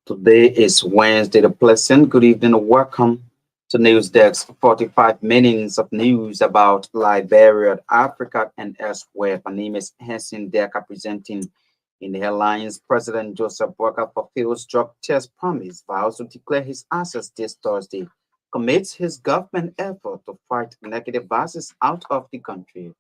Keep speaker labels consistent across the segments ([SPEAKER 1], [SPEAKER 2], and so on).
[SPEAKER 1] Today is Wednesday, the pleasant. Good evening and welcome to News Desk 45 minutes of news about Liberia, Africa, and elsewhere. My name is Hanson Decker presenting in the headlines. President Joseph Boakai fulfills drug test promise, vows to declare his assets this Thursday, commits his government effort to fight negative biases out of the country.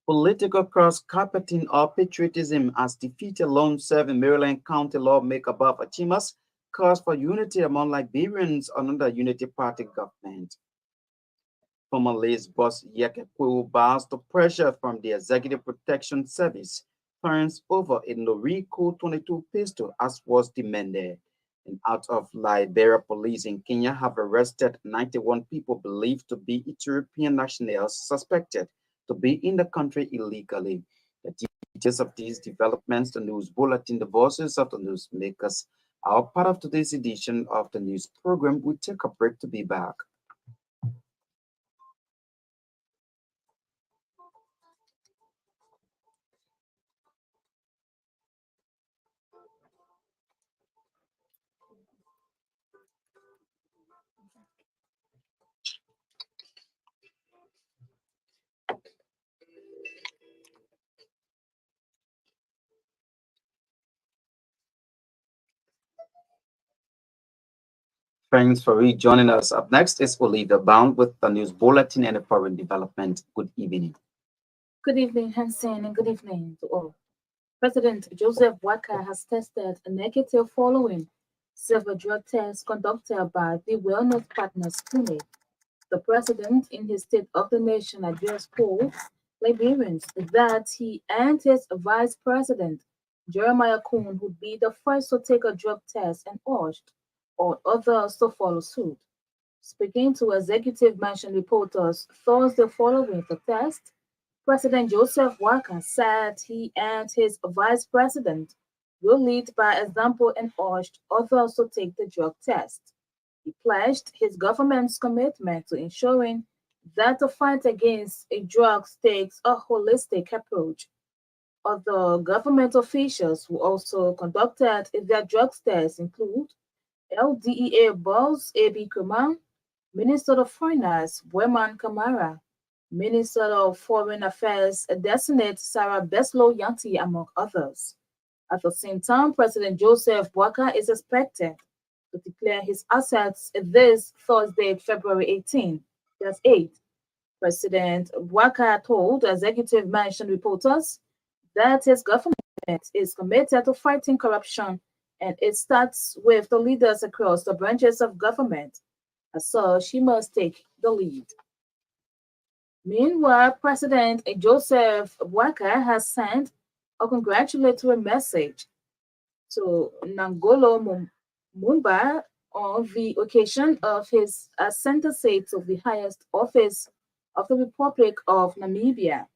[SPEAKER 1] Political cross-carpeting or patriotism has defeated long-serving Maryland County lawmaker Bob Achimas calls for unity among Liberians under Unity Party government. Former Liz boss Yekekwu bows to pressure from the Executive Protection Service, turns over a Noriko 22 pistol as was demanded. And out of Liberia, police in Kenya have arrested 91 people believed to be Ethiopian nationals suspected to be in the country illegally. The details of these developments, the news bulletin, the voices of the newsmakers are part of today's edition of the news program. We take a break to be back. Thanks for rejoining us. Up next is Olivia Bound with the news bulletin and the foreign development. Good evening.
[SPEAKER 2] Good evening, Hansen, and good evening to all. President Joseph Boakai has tested a negative following several drug tests conducted by the Wellness Partners Clinic. The president, in his State of the Nation address, told Liberians that he and his vice president, Jeremiah Kuhn, would be the first to take a drug test and urged all others to follow suit. Speaking to Executive Mansion reporters Thursday following the test, President Joseph Walker said he and his vice president will lead by example and urged others to take the drug test. He pledged his government's commitment to ensuring that the fight against drugs takes a holistic approach. Other government officials who also conducted their drug tests include LDEA boss A.B. Kumar, Minister of Finance Wayman Kamara, Minister of Foreign Affairs Designate Sarah Beslow Yanti, among others. At the same time, President Joseph Boakai is expected to declare his assets this Thursday, February 18. That's 8. President Boakai told Executive Mansion reporters that his government is committed to fighting corruption and it starts with the leaders across the branches of government. As such, he must take the lead. Meanwhile, President Joseph Boakai has sent a congratulatory message to Nangolo Mumba on the occasion of his ascendancy to the highest office of the Republic of Namibia.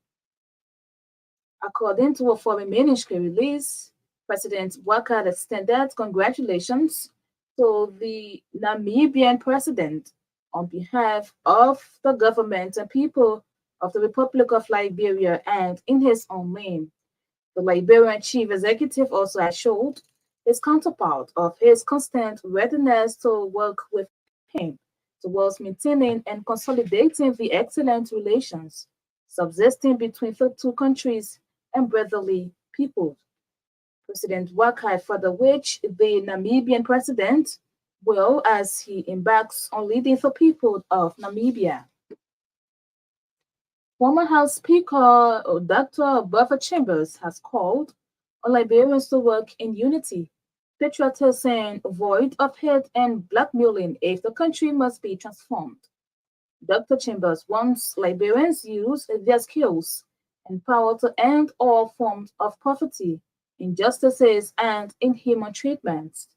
[SPEAKER 2] According to a foreign ministry release, President Boakai extended congratulations to the Namibian president on behalf of the government and people of the Republic of Liberia and in his own name. The Liberian chief executive also assured his counterpart of his constant readiness to work with him towards maintaining and consolidating the excellent relations subsisting between the two countries and brotherly people. President Boakai, further which the Namibian president will as he embarks on leading the people of Namibia. Former House Speaker Dr. Buffer Chambers has called on Liberians to work in unity, patriotism void of hate and blackmailing if the country must be transformed. Dr. Chambers wants Liberians use their skills and power to end all forms of poverty, injustices, and inhuman treatments.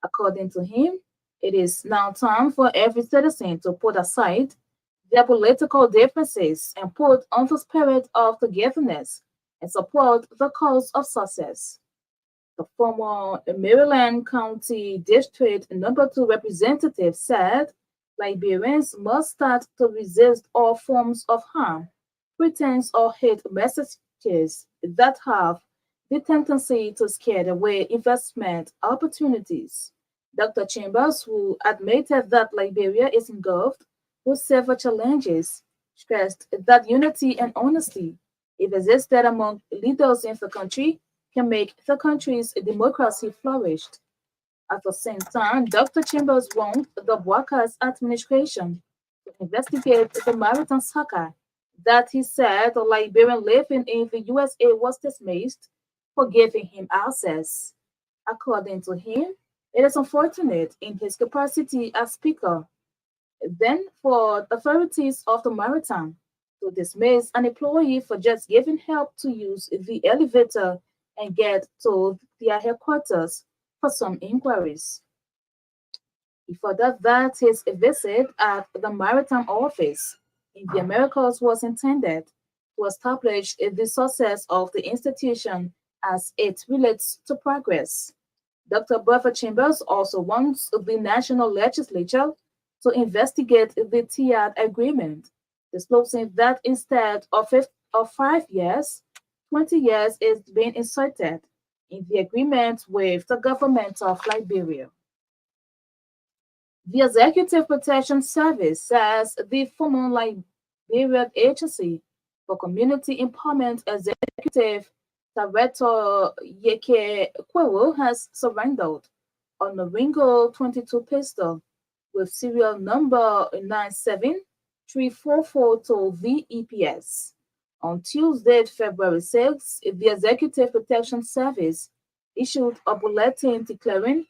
[SPEAKER 2] According to him, it is now time for every citizen to put aside their political differences and put on the spirit of togetherness and support the cause of success. The former Maryland County District Number 2 representative said Liberians must start to resist all forms of harm, pretense, or hate messages that have the tendency to scare away investment opportunities. Dr. Chambers, who admitted that Liberia is engulfed with several challenges, stressed that unity and honesty, if existed among leaders in the country, can make the country's democracy flourish. At the same time, Dr. Chambers warned the Workers' Administration to investigate the maritime saga that he said a Liberian living in the USA was dismissed for giving him access. According to him, it is unfortunate in his capacity as Speaker, then for the authorities of the maritime to dismiss an employee for just giving help to use the elevator and get to their headquarters for some inquiries. He further that his visit at the maritime office in the Americas was intended to establish the success of the institution as it relates to progress. Dr. Bertha Chambers also wants the national legislature to investigate the TIAD agreement, disclosing that instead of 5 years, 20 years is being inserted in the agreement with the government of Liberia. The Executive Protection Service says the former Liberian Agency for Community Empowerment Executive Director Yeke Kwewo has surrendered on a Ringo 22 pistol with serial number 97344 to the EPS. On Tuesday, February 6, the Executive Protection Service issued a bulletin declaring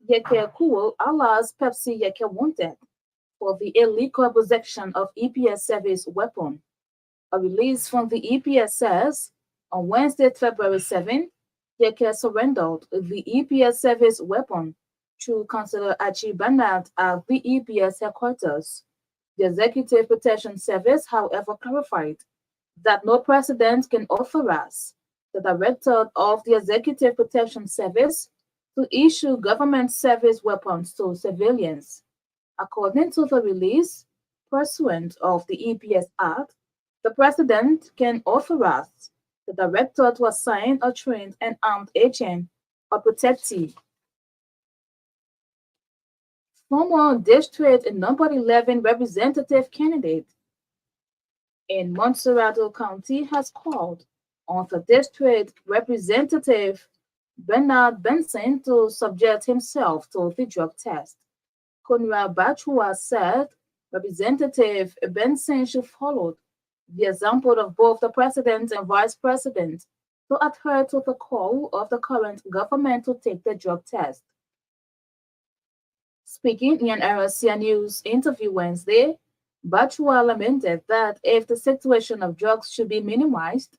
[SPEAKER 2] Yeke Kwewo alias Pepsi Yeke wanted for the illegal possession of EPS service weapon. A release from the EPS says on Wednesday, February 7, Yeke surrendered the EPS service weapon to Councillor Archie Bernard at the EPS headquarters. The Executive Protection Service, however, clarified that no president can authorize the director of the Executive Protection Service to issue government service weapons to civilians. According to the release, pursuant of the EPS Act, the president can authorize the director to assign a trained and armed agent or protectee. Former District Number 11 representative candidate in Montserrado County has called on the district representative Bernard Benson to subject himself to the drug test. Conrad Bachua said Representative Benson should follow the example of both the president and vice president to adhere to the call of the current government to take the drug test. Speaking in an RCA News interview Wednesday, Bachua lamented that if the situation of drugs should be minimized,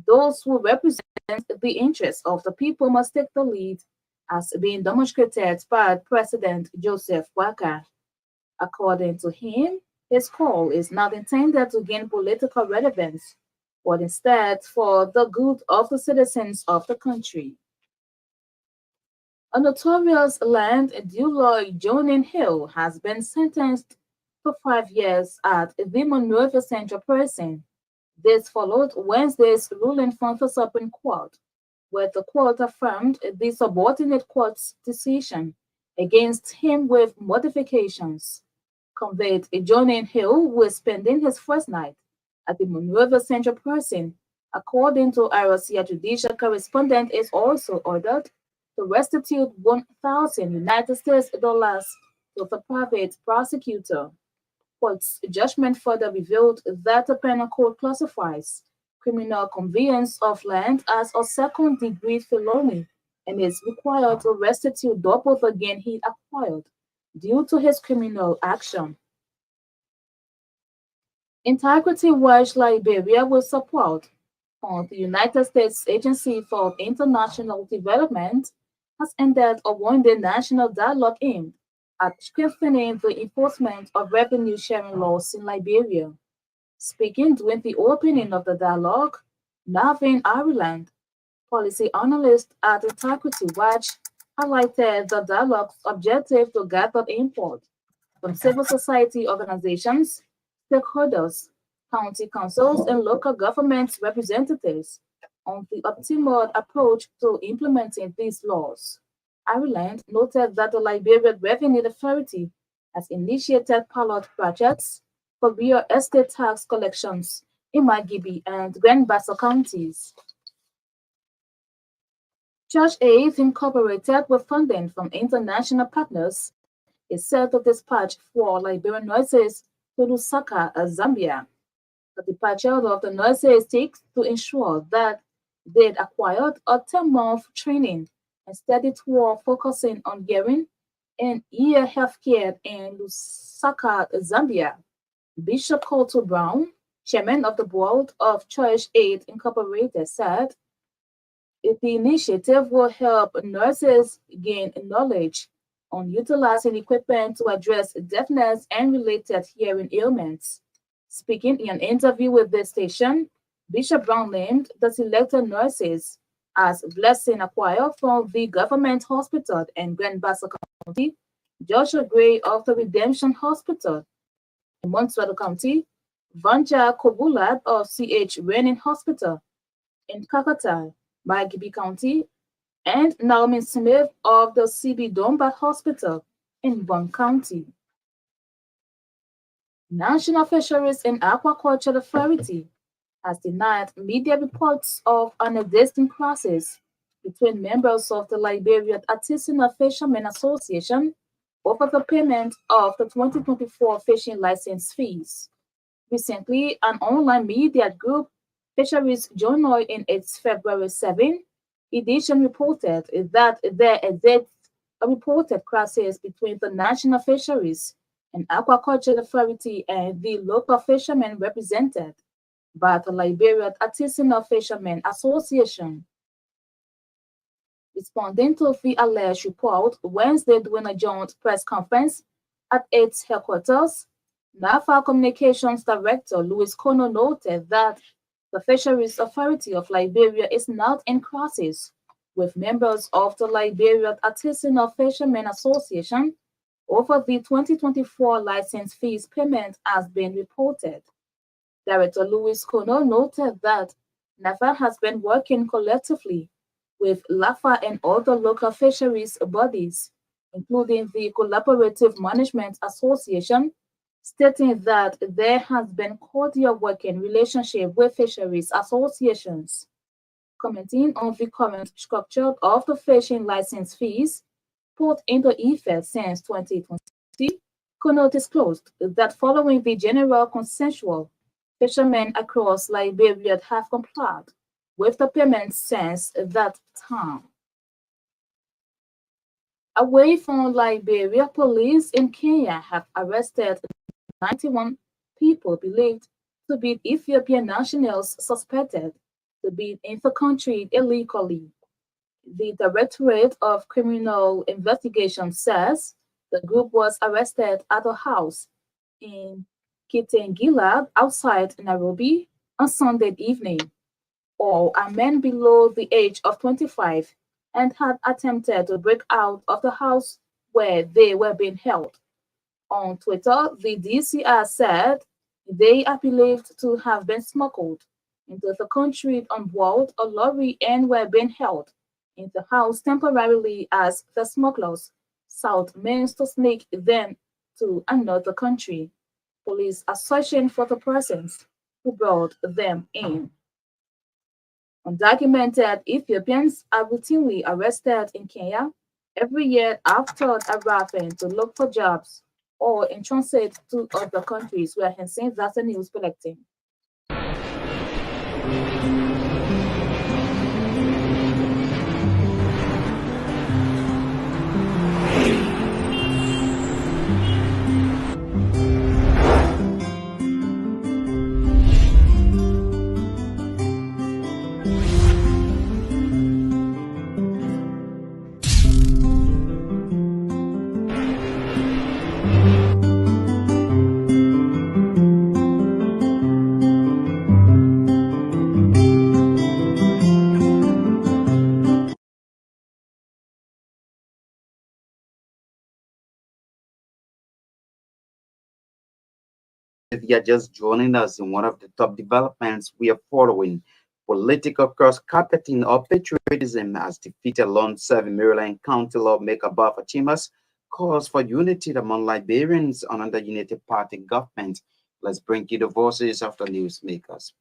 [SPEAKER 2] those who represent the interests of the people must take the lead, as being demonstrated by President Joseph Waka. According to him, his call is not intended to gain political relevance, but instead for the good of the citizens of the country. A notorious land dealer, Jonin Hill, has been sentenced to 5 years at the Monrovia Central Prison. This followed Wednesday's ruling from the Supreme Court, where the court affirmed the subordinate court's decision against him with modifications. Convicted Jonin Hill was spending his first night at the Monrovia Central Prison. According to RCA judicial correspondent, is also ordered to restitute 1,000 United States dollars to the private prosecutor. Court's judgment further revealed that the penal code classifies criminal conveyance of land as a second-degree felony and is required to restitute double the gain he acquired due to his criminal action. Integrity Watch Liberia will support the United States Agency for International Development has ended a one-day national dialogue aimed at strengthening the enforcement of revenue sharing laws in Liberia. Speaking during the opening of the dialogue, Navin Ireland, policy analyst at Integrity Watch, highlighted the dialogue's objective to gather input from civil society organizations, stakeholders, county councils, and local government representatives on the optimal approach to implementing these laws. Ireland noted that the Liberian Revenue Authority has initiated pilot projects for real estate tax collections in Magibi and Grand Bassa counties. Church Aid Incorporated, with funding from international partners, is set to dispatch 4 Liberian nurses to Lusaka, Zambia. The departure of the nurses seeks to ensure that they'd acquired a 10-month training and study tour focusing on hearing and ear healthcare in Lusaka, Zambia. Bishop Colton Brown, chairman of the board of Church Aid Incorporated, said the initiative will help nurses gain knowledge on utilizing equipment to address deafness and related hearing ailments. Speaking in an interview with this station, Bishop Brown named the selected nurses as Blessing Acquire from the government hospital in Grand Bassa County, Joshua Gray of the Redemption Hospital in Montreal County, Vanja Kobulad of C.H. Renning Hospital in Kakata, Magibi County, and Naomi Smith of the C.B. Domba Hospital in Vaughan County. National Fisheries and Aquaculture Authority has denied media reports of unexisting clashes between members of the Liberian Artisanal Fishermen Association over the payment of the 2024 fishing license fees. Recently, an online media group, Fisheries Journal, in its February 7 edition reported that there exists a reported crisis between the National Fisheries and Aquaculture Authority and the local fishermen represented by the Liberian Artisanal Fishermen Association. Responding to the alleged report Wednesday during a joint press conference at its headquarters, NAFA Communications Director Louis Kono noted that the Fisheries Authority of Liberia is not in crisis with members of the Liberian Artisanal Fishermen Association over the 2024 license fees payment has been reported. Director Louis Kono noted that NAFA has been working collectively with LAFA and other local fisheries bodies, including the Collaborative Management Association, stating that there has been cordial working relationship with fisheries associations. Commenting on the current structure of the fishing license fees put into effect since 2020, Kono disclosed that following the general consensual, fishermen across Liberia have complied with the payments since that time. Away from Liberia, police in Kenya have arrested 91 people believed to be Ethiopian nationals suspected to be in the country illegally. The Directorate of Criminal Investigation says the group was arrested at a house in Kitengela outside Nairobi on Sunday evening. All are men below the age of 25 and had attempted to break out of the house where they were being held. On Twitter, the DCR said they are believed to have been smuggled into the country on board a lorry and were being held in the house temporarily as the smugglers sought means to sneak them to another country. Police are searching for the persons who brought them in. Undocumented Ethiopians are routinely arrested in Kenya every year after arriving to look for jobs or in transit to other countries. We are Hensin, that's the news bulletin.
[SPEAKER 1] If you are just joining us in one of the top developments we are following, Political cross-carpeting or patriotism has defeated long-serving Maryland County lawmaker Baffa Chimas calls for unity among Liberians under Unity Party government. Let's bring you the voices of the newsmakers.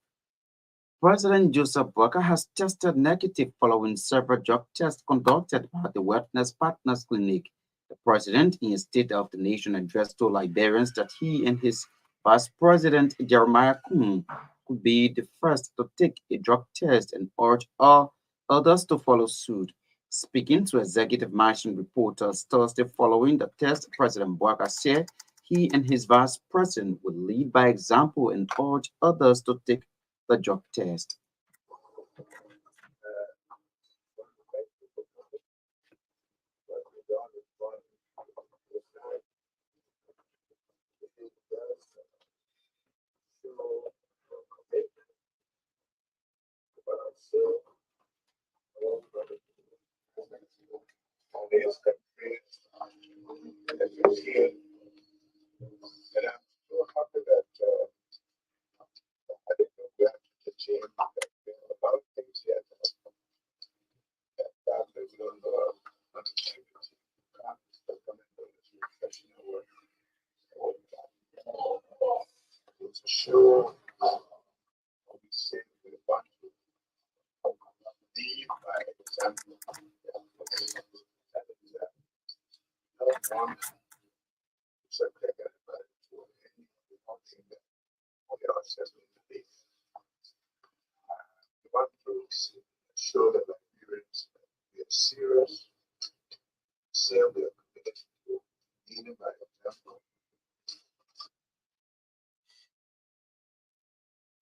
[SPEAKER 1] President Joseph Boakai has tested negative following several drug tests conducted by the Wellness Partners Clinic. The president, in his State of the Nation address to Liberians, that he and his Vice President Jeremiah Kuhn could be the first to take a drug test and urge all others to follow suit. Speaking to Executive Mansion reporters Thursday following the test, President Boakai said he and his Vice President will lead by example and urge others to take the drug test.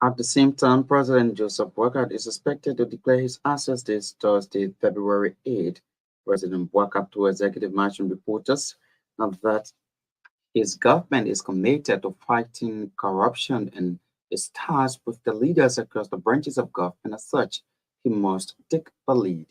[SPEAKER 1] At the same time, President Joseph Boakai is expected to declare his assets this Thursday, February 8. President Boakai told Executive Mansion reporters that his government is committed to fighting corruption and is tasked with the leaders across the branches of government. As such, he must take the lead.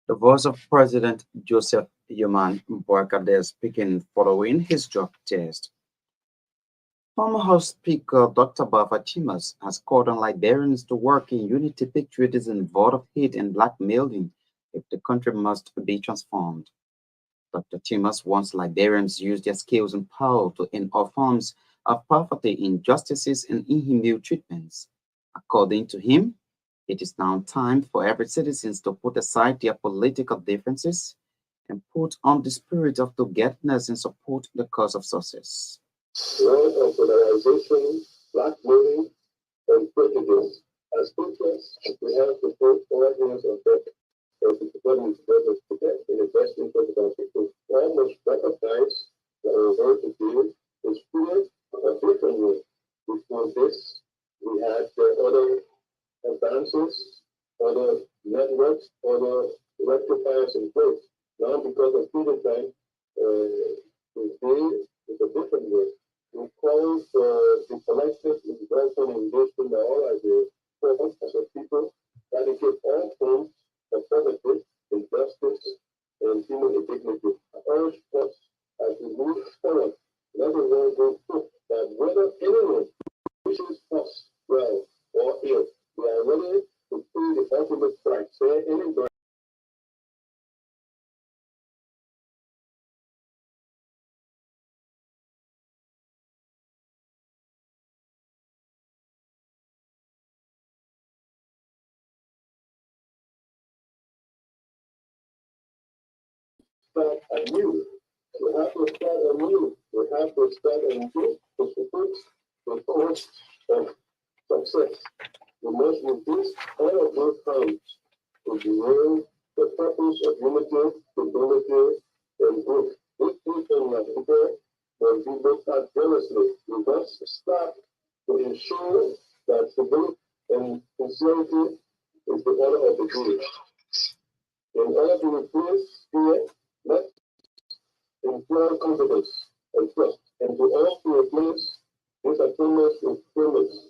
[SPEAKER 1] The voice of President Joseph Yoman Boakai there speaking following his drug test. Former House Speaker Dr. Baffa Chimas has called on Liberians to work in unity, patriotism, vote of hate, and blackmailing if the country must be transformed. Dr. Chimas wants Liberians use their skills and power to end all forms of poverty, injustices, and inhumane treatments. According to him, it is now time for every citizen to put aside their political differences and put on the spirit of togetherness and support the cause of success.
[SPEAKER 3] Word of polarization, blackmailing, and prejudice as teachers, we have to put all hands on deck as the government together in the best interest of our people. All must recognize that our work to do is create a different way. Before this, we had other advances, other networks, other rectifiers in place. Now, because of freedom time, today is a different way. We call for the collective involvement and engagement by all ideas, as a people, eradicate all forms of poverty, injustice, and human indignity. I urge us as we move forward, let everyone go through that whether anyone wishes us well or ill, we are ready to pay the ultimate price. Say anybody start anew. We have to start anew. We have to start anew to support the course of success. We must reduce all of those harms to derail the purpose of unity, stability, and growth. This people like people must be looked at jealously. We must start to ensure that stability and sincerity is the order of the day. In order to replace fear, let's employ confidence and trust, and to also replace disappointment with firmness.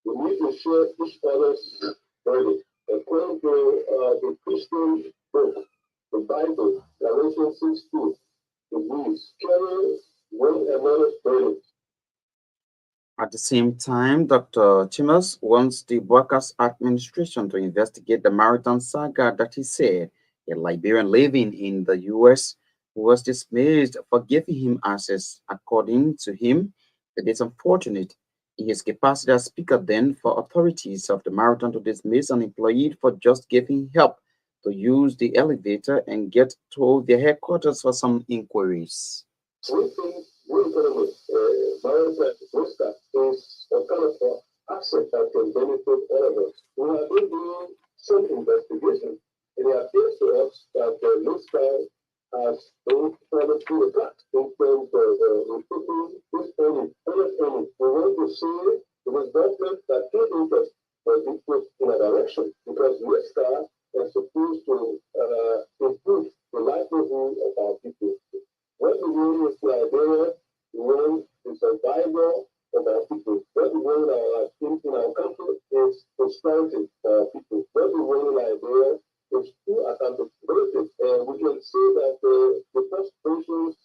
[SPEAKER 3] We need to share each other's burden. According to the Christian book, the Bible, Galatians 6:2, it reads, carry one another's burdens.
[SPEAKER 1] At the same time, Dr. Chimers wants the Workers' Administration to investigate the maritime saga that he said a Liberian living in the U.S. was dismissed for giving him access. According to him, it is unfortunate in his capacity as Speaker then for authorities of the maritime to dismiss an employee for just giving help to use the elevator and get to their headquarters for some inquiries.
[SPEAKER 3] We think we economic maritime Vista is a kind of asset that can benefit all of us. We have been doing some investigation, and it appears to us that the Vista has been fallen through the cracks in terms of recruiting this earning, honest earning. We want to see the development that take interest will be put in a direction because Vista is supposed to improve the livelihood of our people. What we want is Liberia, we want the survival of our people. What we want in our country is prosperity for our people. What we want in Liberia is true accountability. And we can see that the frustrations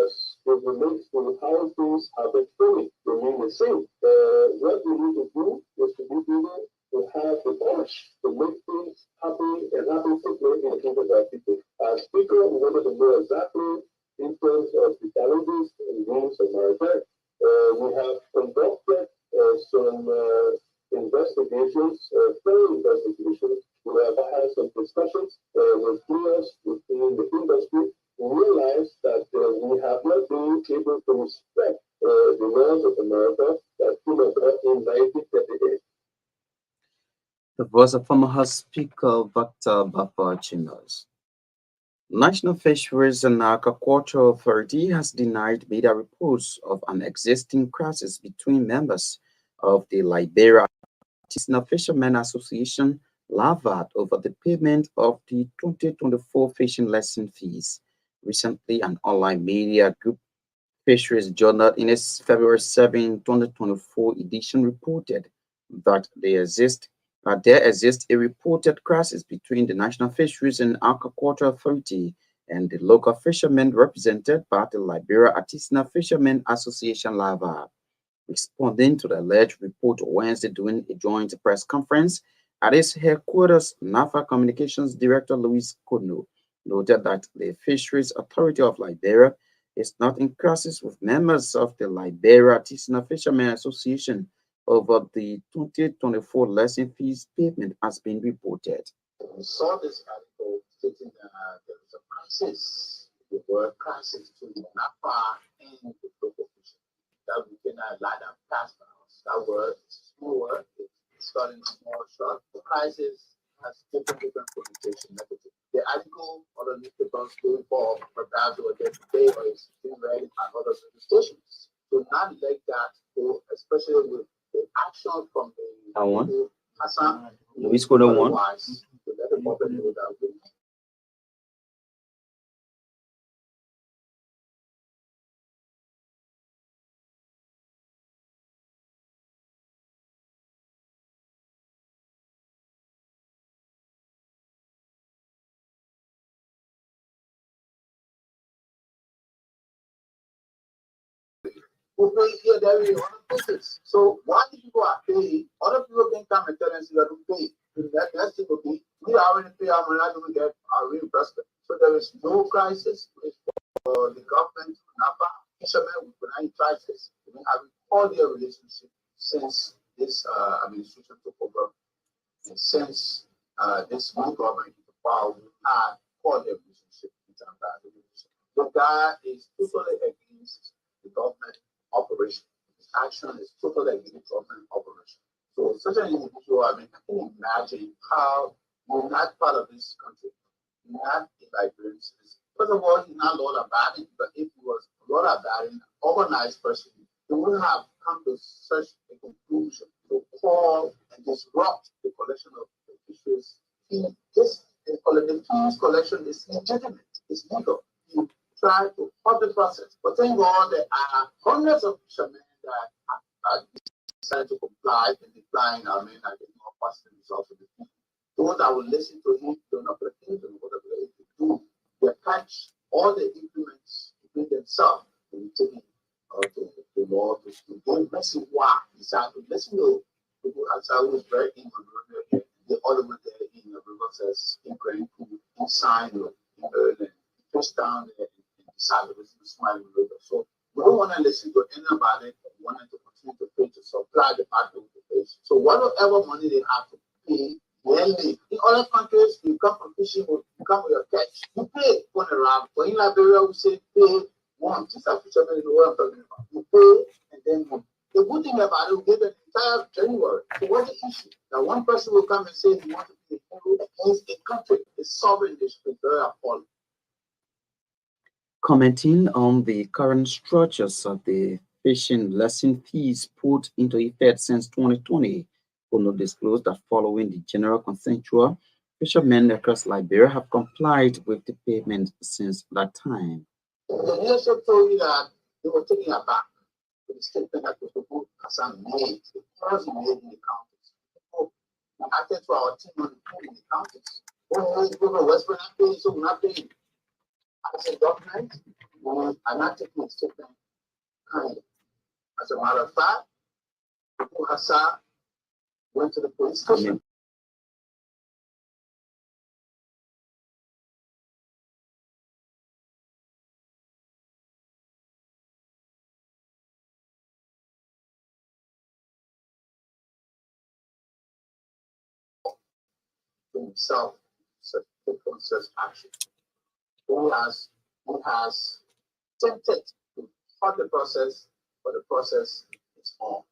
[SPEAKER 3] as it relates to how things have been going remain the same. What we need to do is to be able to have the courage to make things happen and happen quickly in the of our people. As Speaker, we wanted to know exactly in terms of the challenges and needs of maritime. We have conducted some investigations, thorough investigations. We have had some discussions with peers within the industry. We realized that we have not been able to respect the laws of America that came about in 1938.
[SPEAKER 1] The voice of former House Speaker Dr. Baffa Chimers. National Fisheries and Aquaculture Authority has denied media reports of an existing crisis between members of the Liberia Artisanal Fishermen Association, LAVAT, over the payment of the 2024 fishing lesson fees. Recently, an online media group, Fisheries Journal, in its February 7, 2024 edition, reported that there exists a reported crisis between the National Fisheries and Aquaculture Authority and the local fishermen represented by the Liberia Artisanal Fishermen Association (LAVA). Responding to the alleged report Wednesday during a joint press conference at its headquarters, NAFA Communications Director Louis Kono noted that the Fisheries Authority of Liberia is not in crisis with members of the Liberia Artisanal Fishermen Association over the 2024 lesson fees payment has been reported.
[SPEAKER 4] We saw this article stating that there is a crisis, the word crisis to NAFA and the local fishermen. That we can line up past us. That word is a small word, it's starting small short. The crisis has different connotations. The article or the newspaper going for perhaps or today or it's being read at other stations. So not like that, especially with the action from the Hassan,
[SPEAKER 1] Luis Kono one.
[SPEAKER 4] To let the public know that we pay here, there, in other places. So while the people are paying, other people can come and tell us you have to pay. That's it, okay. We already pay our money, we get our reimbursement. So there is no crisis for the government, NAFA, fishermen with any crisis. We have all their relationship since this administration took over. And since this new government took power, we had all their relationship with that relationship. Premier is totally against the government operation. His action is totally against government operation. So such an individual, I mean, I can imagine how in that part of this country, not the Liberians. First of all, he's not Lord Abadan, but if he was Lord Abadan, an organized person, he would have come to such a conclusion to call and disrupt the collection of fisheries. The fees collection is legitimate, it's legal. He tried to halt the process. But thank God there are hundreds of fishermen that have decided to comply and decline. I mean, I get more positive results of the fee. Those that will listen to him do not pretend to whatever they do. They catch all the implements between themselves and taking to the law to go messing why. Decide to listen to people outside who is very ignorant. The other one there in the river says in Grand Pool, inside in Berlin, push down there and decide to listen to Smiling River. So we don't want to listen to anybody, but we want to continue to pay to supply the market with the fish. So whatever money they have to pay, yearly. In other countries, you come from fishing, you come with your catch. You pay when around. But in Liberia, we say pay once. These are fishermen in the world I'm talking about. You pay and then you. The good thing about it, we get an entire January. So what's the issue? That one person will come and say he wants to be against a country. It's sovereign nation. It's very appalling.
[SPEAKER 1] Commenting on the current structures of the fishing lesson fees put into effect since 2020, Ono disclosed that following the general consensual, fishermen across Liberia have complied with the payment since that time.
[SPEAKER 4] The leadership told me that they were taking it back to the statement that Kosovo Hassan made, the calls he made in the counties. So we acted to our team on in the counties. Oh, you go to West Point, not paying, so we're not paying. As a government, we are not taking a statement kindly. As a matter of fact, Hassan went to the police station. Himself such action. Who has tempted to halt the process, but the process is on.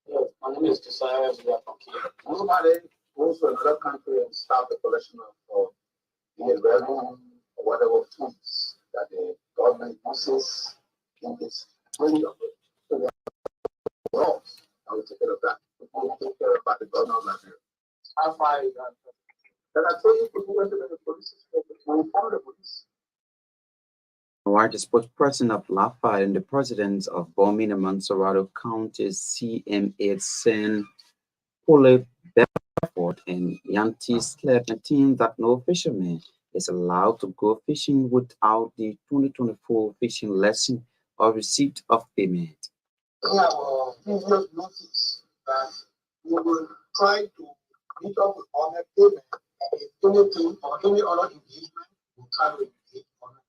[SPEAKER 4] Yes, my name is Josiah Zuakoki. Nobody goes to another country and start the collection of the revenue or whatever tools that the government uses in its doing of it. So there are laws that will take care of that. We will take care about the government of Liberia. How far is that? Then I told you to go into the police station to inform the police.
[SPEAKER 1] While the spokesperson of LAFA and the president of Bomin and Mansorado counties, CMA Sen Pole Bedford and Yanti Slep maintained that no fisherman is allowed to go fishing without the 2024 fishing lesson or receipt of payment.
[SPEAKER 4] Yeah, well, previous notice that we will try to meet up with honor payment and if anything or any other engagement, we'll try to engage on it.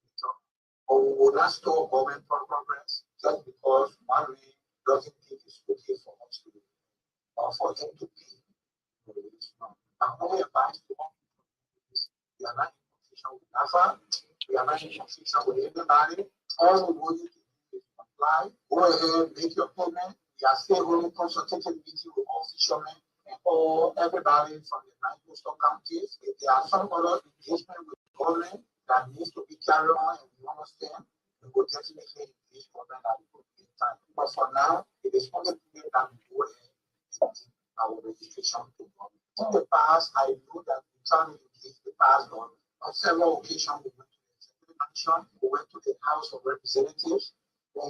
[SPEAKER 4] Or we will not store government progress just because one way doesn't think it's okay for us to do or for him to pay. I'm only advised to one we are not in competition with NAFA, we are not in competition with anybody. All we need to do is comply, go ahead, make your payment. We are still holding consultative meeting with all fishermen and all everybody from the 9 coastal counties. If there are some other engagement with government that needs to be carried on and we understand, we will definitely engage government that we put in time. But for now, it is only clear that we go ahead and give our registration to government. In the past, I know that we try to engage the past government. On several occasions, we went to the executive mansion, we went to the House of Representatives, we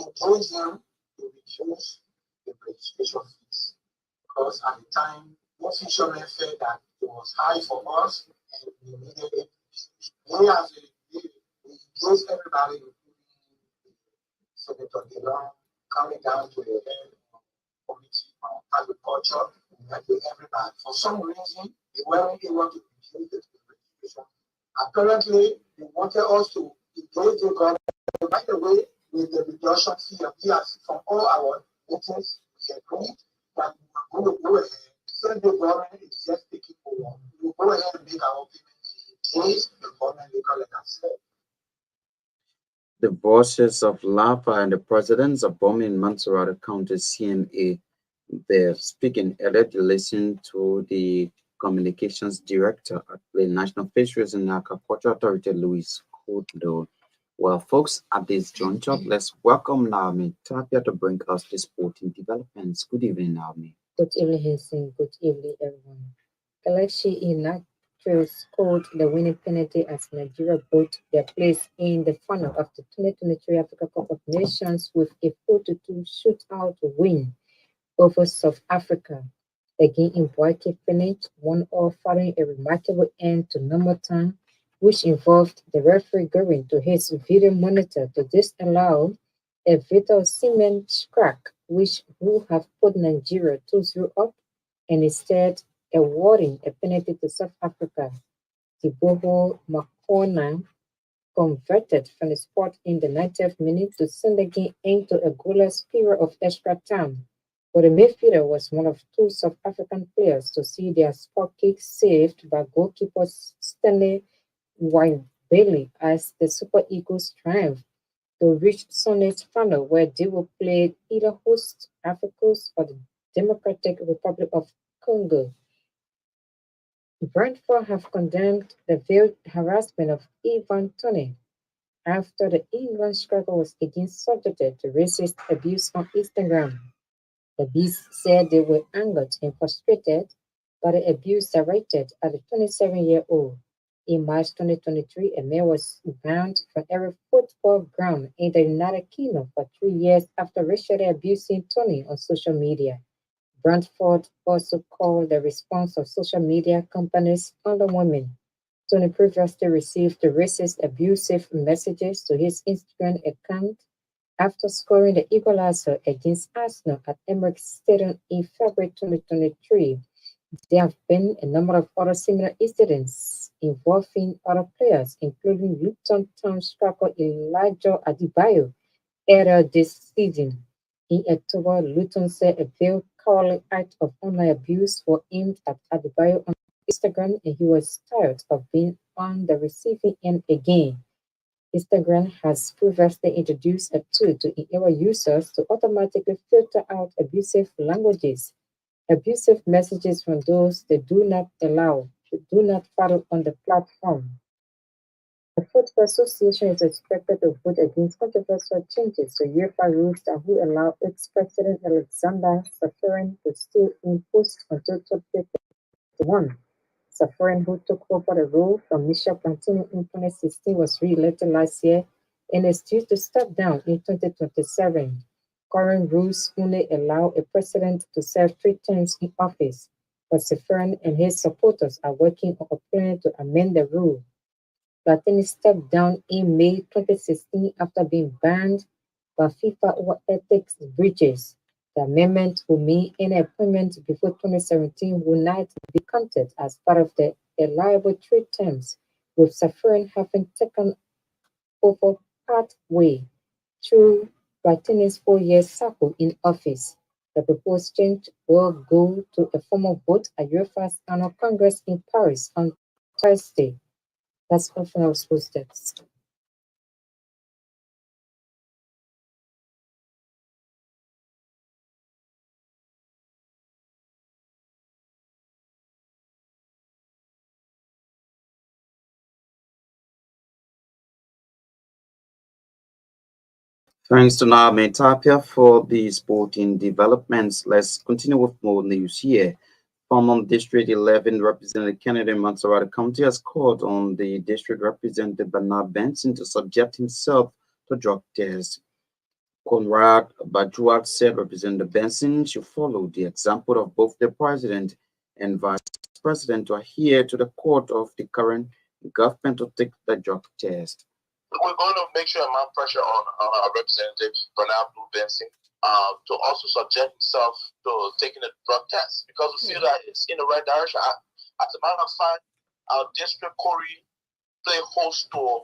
[SPEAKER 4] engaged them to reduce the registration fees. Because at the time, no fishermen felt that it was high for us and we needed it. We as we engaged everybody, including Senator DeLong, coming down to the head committee on agriculture, we met with everybody. For some reason, they weren't able to reduce the registration. Apparently, they wanted us to engage the government. By the way, with the reduction fee of years from all our meetings, we agreed that we were going to go ahead. Since the government is just taking over, we will go ahead and make our payment in case the government legal like I said.
[SPEAKER 1] The voices of Lapa and the presidents of Bomi and Mansurata County CMA. They're speaking earlier to listen to the communications director at the National Fisheries and Aquaculture Authority, Louis Kudo. Well, folks, at this juncture, let's welcome Naomi Tapia to bring us the sporting developments. Good evening, Naomi.
[SPEAKER 5] Good evening, Henson. Good evening, everyone. Kelechi Iheanacho scored the winning penalty as Nigeria both their place in the final of the 2023 Africa Cup of Nations with a 4-2 shootout win over South Africa. The game in Boaké finished 1-all following a remarkable end to normal time, which involved the referee going to his video monitor to disallow a Victor Osimhen crack, which would have put Nigeria 2-0 up, and instead awarding a penalty to South Africa. Tiboho Makona converted from the spot in the 90th minute to send the game into a goalless period of extra time. But the midfielder was one of two South African players to see their spot kick saved by goalkeeper Stanley Bailey as the Super Eagles triumph to reach Sunday's final, where they will play either host Africans or the Democratic Republic of Congo. Brentford have condemned the veiled harassment of Ivan Toney after the England striker was again subjected to racist abuse on Instagram. The Bees said they were angered and frustrated by the abuse directed at the 27-year-old. In March 2023, a man was banned from every football ground in the United Kingdom for 3 years after racially abusing Tony on social media. Brentford also called the response of social media companies underwhelming. Tony previously received the racist abusive messages to his Instagram account after scoring the equalizer against Arsenal at Emirates Stadium in February 2023. There have been a number of other similar incidents involving other players, including Luton Town striker Elijah Adebayo earlier this season. In October, Luton said a veiled cowardly act of online abuse was aimed at Adebayo on Instagram, and he was tired of being on the receiving end again. Instagram has previously introduced a tool to enable users to automatically filter out abusive languages, abusive messages from those they do not allow, do not follow on the platform. The Football Association is expected to vote against controversial changes to UEFA rules that will allow its president Alexander Safarin to stay in post until 2021. Safarin, who took over the role from Michel Platini in 2016, was re-elected last year and is due to step down in 2027. Current rules only allow a president to serve 3 terms in office, but Safarin and his supporters are working on a plan to amend the rule. Platini stepped down in May 2016 after being banned by FIFA over ethics breaches. The amendment will mean any appointment before 2017 will not be counted as part of the allowable 3 terms, with Safarin having taken over partway through Platini's 4-year cycle in office. The proposed change will go to a formal vote at UEFA's annual Congress in Paris on Thursday. That's all for our school steps.
[SPEAKER 1] Thanks to Naomi Tapia for the sporting developments. Let's continue with more news here. Former District 11 Representative Kennedy Mansurata County has called on the district representative Bernard Benson to subject himself to drug tests. Conrad Bajuat said Representative Benson should follow the example of both the president and vice president to adhere to the court of the current government to take the drug test.
[SPEAKER 4] We're going to make sure and mount pressure on our representative, Bernard Blue Benson, to also subject himself to taking a drug test because we feel that it's in the right direction. As a matter of fact, our district Corey play host to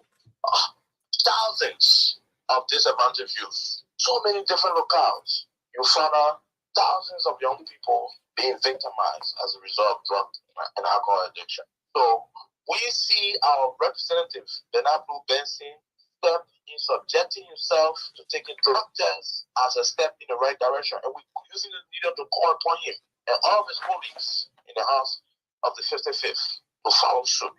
[SPEAKER 4] thousands of disadvantaged youth. So many different locales. You find out thousands of young people being victimized as a result of drug and alcohol addiction. So we see our representative, Bernard Blue Benson, step in subjecting himself to taking drug tests as a step in the right direction. And we're using the media to call upon him and all of his colleagues in the House of the 55th to follow suit.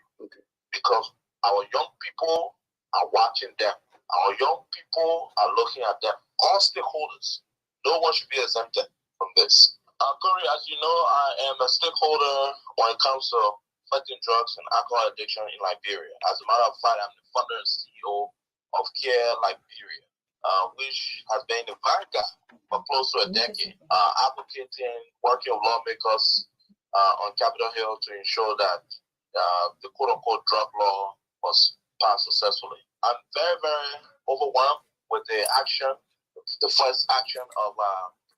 [SPEAKER 4] Because our young people are watching them. Our young people are looking at them. All stakeholders. No one should be exempted from this. Corey, as you know, I am a stakeholder when it comes to fighting drugs and alcohol addiction in Liberia. As a matter of fact, I'm the founder and CEO of Care Liberia, which has been in the vanguard for close to a decade, advocating, working with lawmakers on Capitol Hill to ensure that the quote-unquote drug law was passed successfully. I'm very, very overwhelmed with the action, the first action of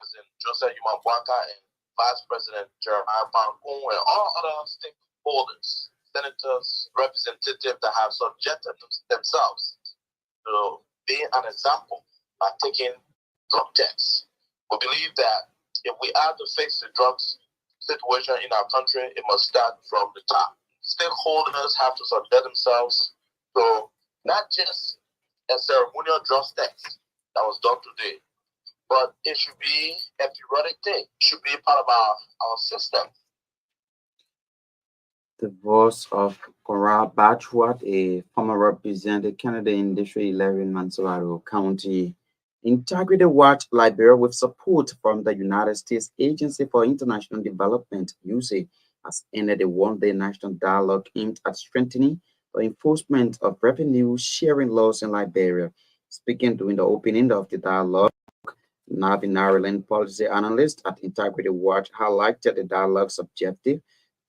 [SPEAKER 4] President Joseph Yumabwaka and Vice President Jeremiah Bangun and all other stakeholders, senators, representatives that have subjected themselves to being an example by taking drug tests. We believe that if we are to fix the drugs situation in our country, it must start from the top. Stakeholders have to subject themselves to not just a ceremonial drug test that was done today, but it should be a periodic thing. It should be part of our system.
[SPEAKER 1] The voice of Cora Bachwat, a former representative candidate in District 11, Mansourado County. Integrity Watch Liberia, with support from the United States Agency for International Development, USAID, has ended a one-day national dialogue aimed at strengthening the enforcement of revenue sharing laws in Liberia. Speaking during the opening of the dialogue, Navin Ireland policy analyst at Integrity Watch highlighted the dialogue's objective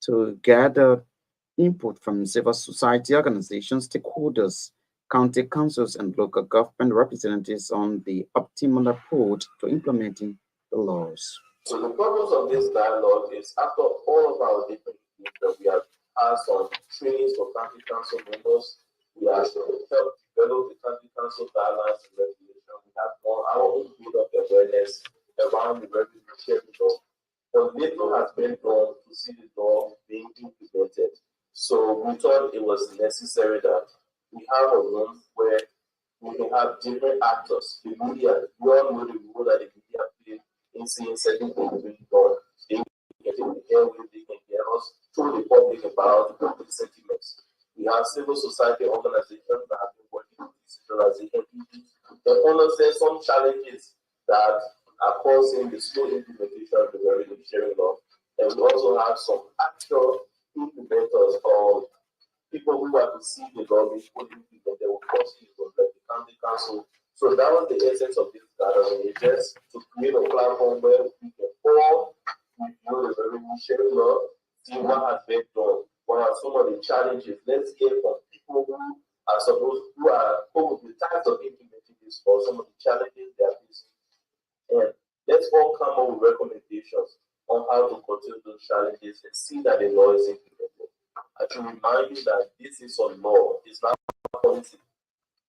[SPEAKER 1] to gather input from civil society organizations, stakeholders, county councils, and local government representatives on the optimal approach to implementing the laws.
[SPEAKER 3] So the purpose of this dialogue is, after all of our different things that we have had some trainings for county council members, we have helped develop the county council guidelines and regulations. We have done our own build up awareness around the revenue sharing law. But little has been done to see the law being implemented. So we thought it was necessary that we have a room where we can have different actors. The media, we all know the role that the media play in seeing certain things being done. They can hear with, they can hear us, through the public about the sentiments. We have civil society organizations that have been working with decentralization. They understand some challenges that are causing the slow implementation of the revenue sharing law. And we also have some actual implementers or people who are to see the law being fully implemented, of course, it was like the county council. So that was the essence of this gathering, just to create a platform where we can all review the revenue sharing law, see what has been done, what are some of the challenges. Let's hear from people who are the types of implementing this law, some of the challenges they are facing. And let's all come up with recommendations on how to continue those challenges and see that the law is implemented. I should remind you that this is a law, it's not a policy.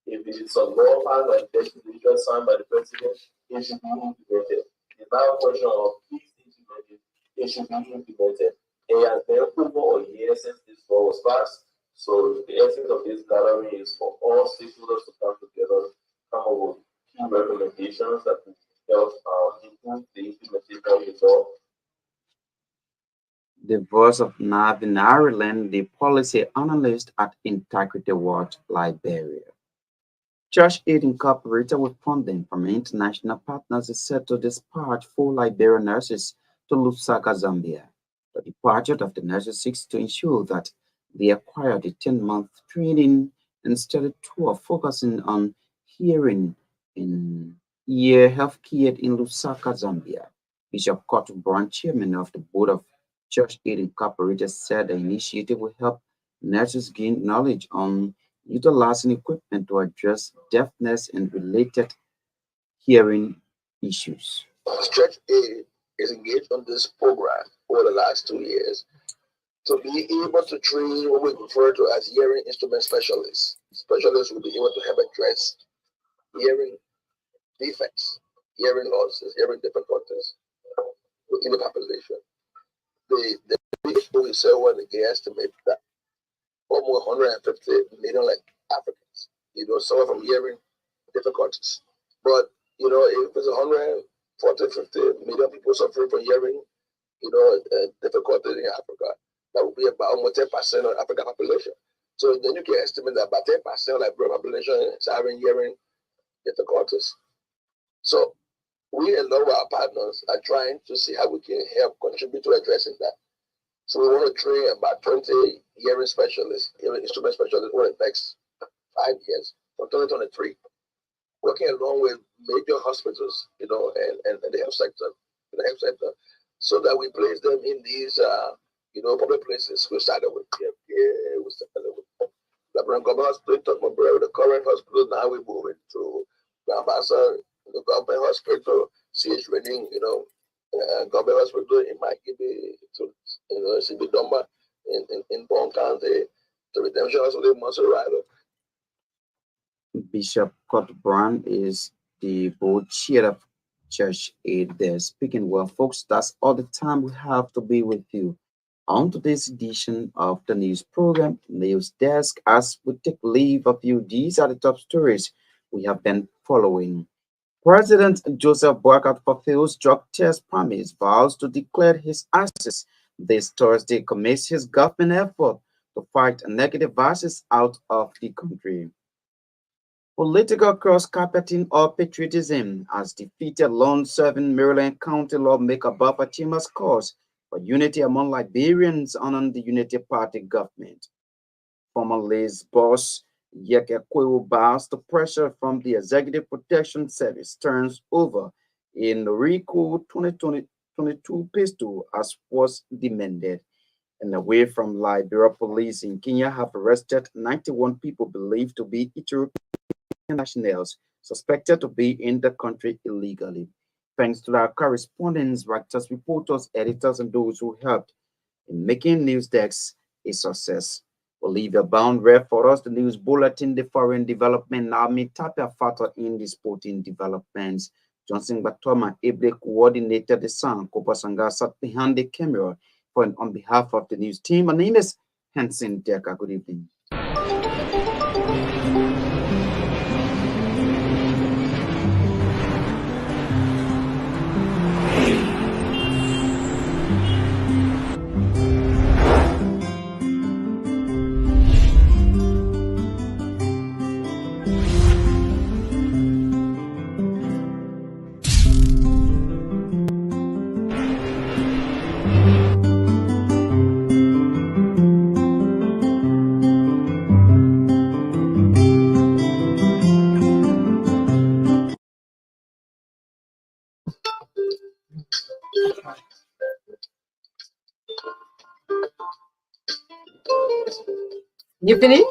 [SPEAKER 3] If it is a law passed by the legislature signed by the president, it should be implemented. It's not a question of please implement it, it should be implemented. It has been over a year since this law was passed. So the essence of this gathering is for all stakeholders to come together, come up with key recommendations that will help improve the implementation of the law.
[SPEAKER 1] The voice of Navin Ireland, the policy analyst at Integrity Watch Liberia. Church Aid Incorporated, with funding from international partners, is set to dispatch 4 Liberian nurses to Lusaka, Zambia. The departure of the nurses seeks to ensure that they acquire the 10-month training and study tour focusing on hearing in ear healthcare in Lusaka, Zambia. Bishop Kotu Brown, chairman of the board of Church Aid Incorporated, said the initiative will help nurses gain knowledge on utilizing equipment to address deafness and related hearing issues.
[SPEAKER 4] Church Aid is engaged on this program over the last 2 years to be able to train what we refer to as hearing instrument specialists. Specialists will be able to help address hearing defects, hearing losses, hearing difficulties within the population. The people we say what they estimate that almost 150 million like Africans, suffer from hearing
[SPEAKER 3] difficulties. But if it's 140, 50 million people suffering from hearing, difficulties in Africa, that would be about almost 10% of African population. So then you can estimate that about 10% of the population is having hearing difficulties. So we and all our partners are trying to see how we can help contribute to addressing that. So we want to train about 20 hearing specialists, hearing instrument specialists over the next 5 years, from 2023, working along with major hospitals, and the health sector, so that we place them in these, public places. We started with PFK, we started with Labrador Government Hospital, with the current hospital. Now we're moving to Gambasa, the government hospital, CH Reading, government hospital in Makibi, to CB Domba in Bon County, to Redemption Hospital in Monserrado.
[SPEAKER 1] Bishop Kurt Brown is the board chair of Church Aid there. Speaking well, folks, that's all the time we have to be with you on today's edition of the news program, News Desk. As we take leave of you, these are the top stories we have been following. President Joseph Boakai fulfills drug test promise, vows to declare his assets. This Thursday commits his government effort to fight negative vices out of the country. Political cross-carpeting or patriotism has defeated long-serving Maryland County lawmaker Baffa Chima's cause for unity among Liberians under the Unity Party government. Former Liz boss Yeke Kwewu bows to pressure from the Executive Protection Service turns over in RICO 2022 pistol as was demanded. And away from Liberia, police in Kenya have arrested 91 people believed to be Ethiopian nationals suspected to be in the country illegally. Thanks to our correspondents, writers, reporters, editors, and those who helped in making News Desk a success. Olivia Bound read for us the news bulletin, the foreign development, Naomi Tapia factor in the sporting developments. Johnson Batoma ably coordinated the sound. Kopasanga sat behind the camera. On behalf of the news team, my name is Hanson Deka. Good evening.
[SPEAKER 5] You finished?